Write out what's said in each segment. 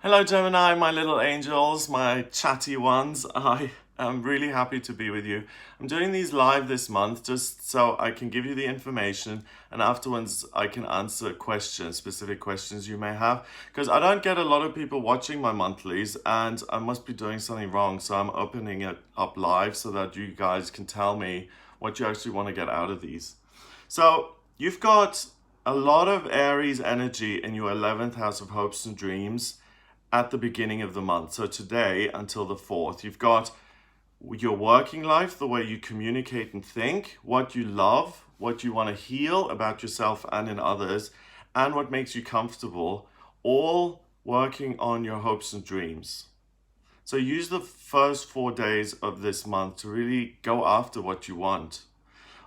Hello, Gemini, my little angels, my chatty ones. I am really happy to be with you. I'm doing these live this month just so I can give you the information and afterwards I can answer questions, specific questions you may have. Because I don't get a lot of people watching my monthlies and I must be doing something wrong. So I'm opening it up live so that you guys can tell me what you actually want to get out of these. So you've got a lot of Aries energy in your 11th house of hopes and dreams at the beginning of the month. So today until the 4th, you've got your working life, the way you communicate and think, what you love, what you want to heal about yourself and in others, and what makes you comfortable, all working on your hopes and dreams. So use the first 4 days of this month to really go after what you want.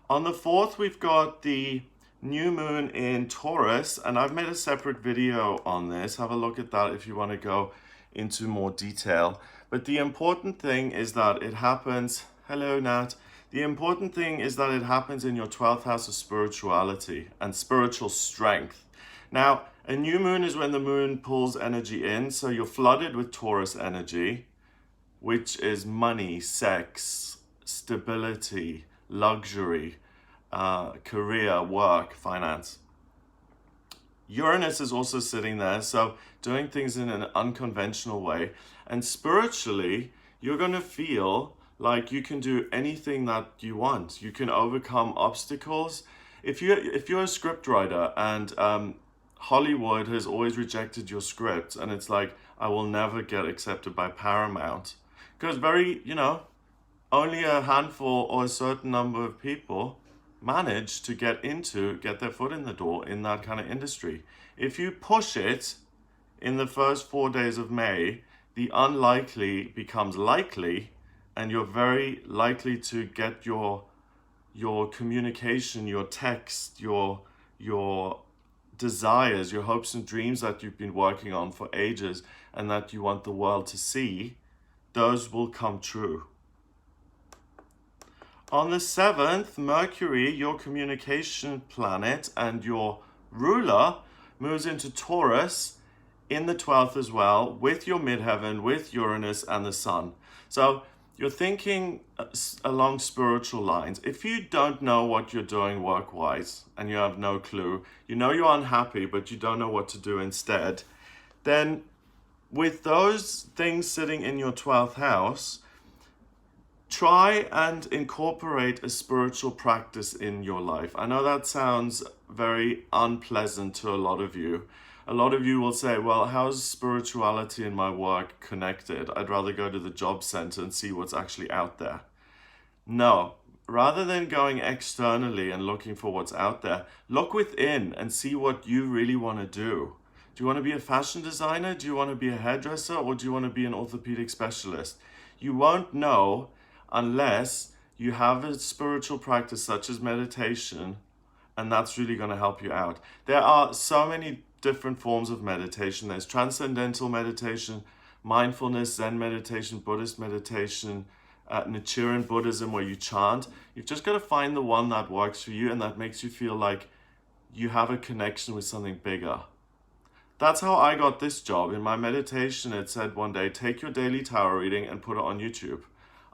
On the 4th, we've got the new moon in Taurus, and I've made a separate video on this. Have a look at that if you want to go into more detail. But the important thing is that it happens, hello Nat, the important thing is that it happens in your 12th house of spirituality and spiritual strength. Now, a new moon is when the moon pulls energy in, so you're flooded with Taurus energy, which is money, sex, stability, luxury, career, work, finance. Uranus is also sitting there, so doing things in an unconventional way. And spiritually, you're going to feel like you can do anything that you want. You can overcome obstacles. If you're a scriptwriter and Hollywood has always rejected your script, and it's like, I will never get accepted by Paramount, because only a handful or a certain number of people manage to get their foot in the door in that kind of industry. If you push it in the first 4 days of May, the unlikely becomes likely, and you're very likely to get your communication, your text, your desires, your hopes and dreams that you've been working on for ages and that you want the world to see, those will come true. On the 7th, Mercury, your communication planet and your ruler, moves into Taurus in the 12th as well, with your midheaven, with Uranus and the Sun. So you're thinking along spiritual lines. If you don't know what you're doing work-wise and you have no clue, you know you're unhappy, but you don't know what to do instead, then with those things sitting in your 12th house, try and incorporate a spiritual practice in your life. I know that sounds very unpleasant to a lot of you. A lot of you will say, well, how's spirituality and my work connected? I'd rather go to the job center and see what's actually out there. No, rather than going externally and looking for what's out there, look within and see what you really want to do. Do you want to be a fashion designer? Do you want to be a hairdresser? Or do you want to be an orthopedic specialist? You won't know unless you have a spiritual practice such as meditation, and that's really going to help you out. There are so many different forms of meditation. There's transcendental meditation, mindfulness, Zen meditation, Buddhist meditation, Nichiren Buddhism, where you chant. You've just got to find the one that works for you and that makes you feel like you have a connection with something bigger. That's how I got this job. In my meditation, it said one day, take your daily tarot reading and put it on YouTube.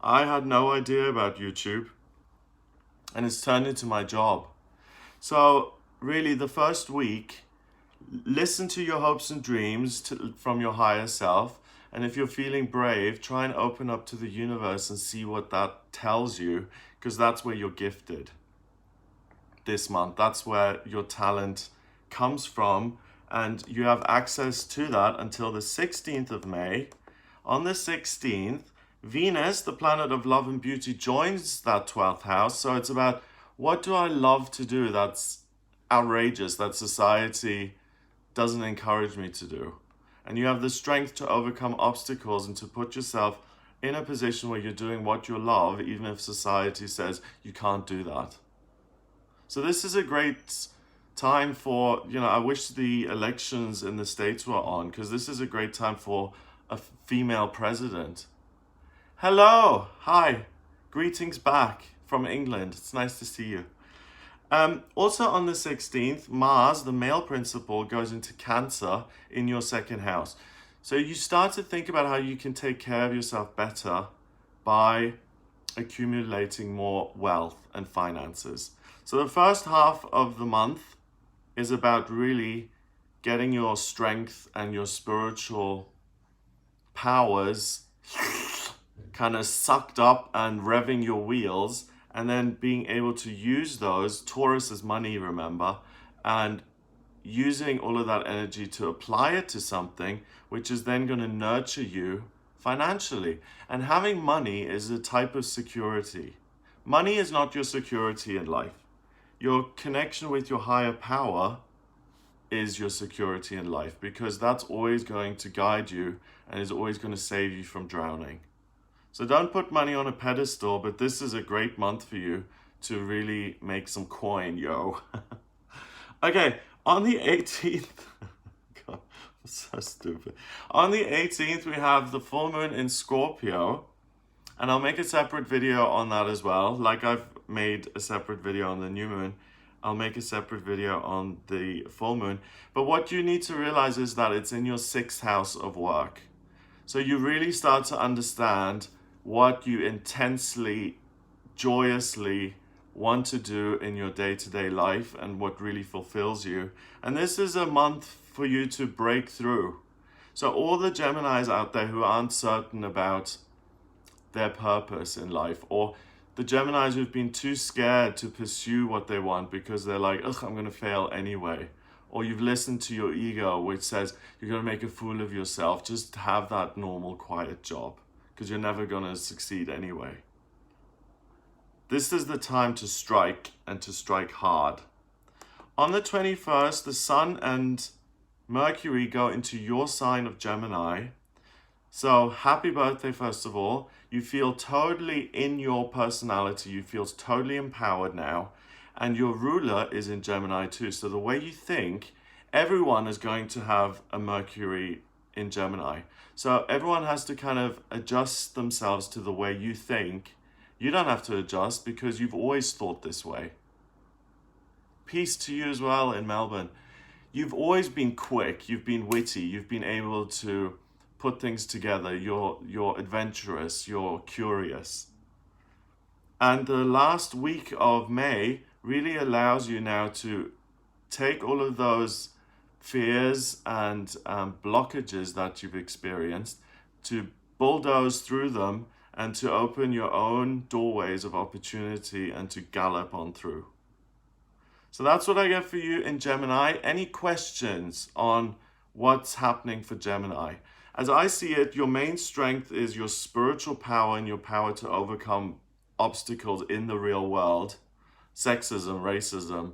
I had no idea about YouTube, and it's turned into my job. So really, the first week, listen to your hopes and dreams from your higher self. And if you're feeling brave, try and open up to the universe and see what that tells you, because that's where you're gifted this month. That's where your talent comes from, and you have access to that until the 16th of May. On the 16th, Venus, the planet of love and beauty, joins that 12th house. So it's about, what do I love to do that's outrageous, that society doesn't encourage me to do? And you have the strength to overcome obstacles and to put yourself in a position where you're doing what you love, even if society says you can't do that. So this is a great time for, I wish the elections in the States were on, because this is a great time for a female president. Hello, hi, greetings back from England. It's nice to see you. Also on the 16th, Mars, the male principle, goes into Cancer in your second house. So you start to think about how you can take care of yourself better by accumulating more wealth and finances. So the first half of the month is about really getting your strength and your spiritual powers kind of sucked up and revving your wheels, and then being able to use those. Taurus is money, remember, and using all of that energy to apply it to something which is then going to nurture you financially. And having money is a type of security. Money is not your security in life. Your connection with your higher power is your security in life, because that's always going to guide you and is always going to save you from drowning. So don't put money on a pedestal, but this is a great month for you to really make some coin, yo. Okay, on the 18th, God, I'm so stupid. On the 18th, we have the full moon in Scorpio, and I'll make a separate video on that as well. Like I've made a separate video on the new moon, I'll make a separate video on the full moon. But what you need to realize is that it's in your 6th house of work. So you really start to understand what you intensely, joyously want to do in your day-to-day life and what really fulfills you. And this is a month for you to break through. So all the Geminis out there who aren't certain about their purpose in life, or the Geminis who've been too scared to pursue what they want because they're like, ugh, I'm going to fail anyway. Or you've listened to your ego, which says you're going to make a fool of yourself. Just have that normal, quiet job, because you're never going to succeed anyway. This is the time to strike, and to strike hard. On the 21st, the Sun and Mercury go into your sign of Gemini. So happy birthday, first of all. You feel totally in your personality. You feel totally empowered now. And your ruler is in Gemini too. So the way you think, everyone is going to have a Mercury in Gemini. So everyone has to kind of adjust themselves to the way you think. You don't have to adjust because you've always thought this way. Peace to you as well in Melbourne. You've always been quick. You've been witty. You've been able to put things together. You're adventurous. You're curious. And the last week of May really allows you now to take all of those fears and blockages that you've experienced, to bulldoze through them and to open your own doorways of opportunity and to gallop on through. So that's what I get for you in Gemini. Any questions on what's happening for Gemini? As I see it, your main strength is your spiritual power and your power to overcome obstacles in the real world. Sexism, racism,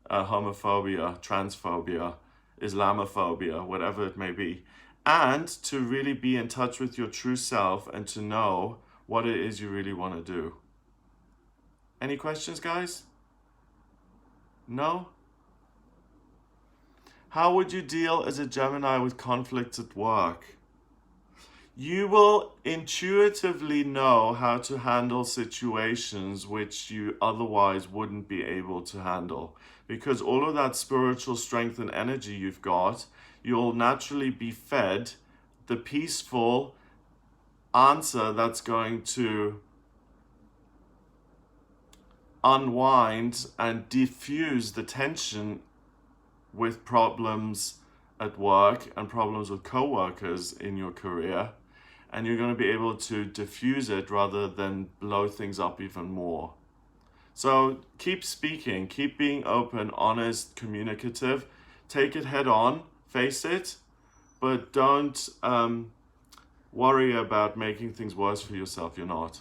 homophobia, transphobia, Islamophobia, whatever it may be. And to really be in touch with your true self and to know what it is you really want to do. Any questions, guys? No? How would you deal as a Gemini with conflicts at work? You will intuitively know how to handle situations which you otherwise wouldn't be able to handle. Because all of that spiritual strength and energy you've got, you'll naturally be fed the peaceful answer that's going to unwind and diffuse the tension with problems at work and problems with co-workers in your career. And you're going to be able to diffuse it rather than blow things up even more. So keep speaking, keep being open, honest, communicative. Take it head on, face it, but don't worry about making things worse for yourself. You're not.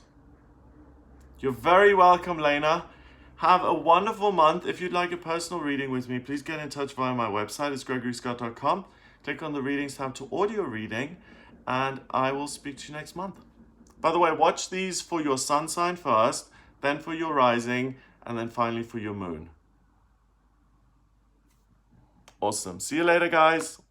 You're very welcome, Lena. Have a wonderful month. If you'd like a personal reading with me, please get in touch via my website. It's gregoryscott.com. Click on the readings tab to audio reading, and I will speak to you next month. By the way, watch these for your sun sign first, then for your rising, and then finally for your moon. Awesome. See you later, guys.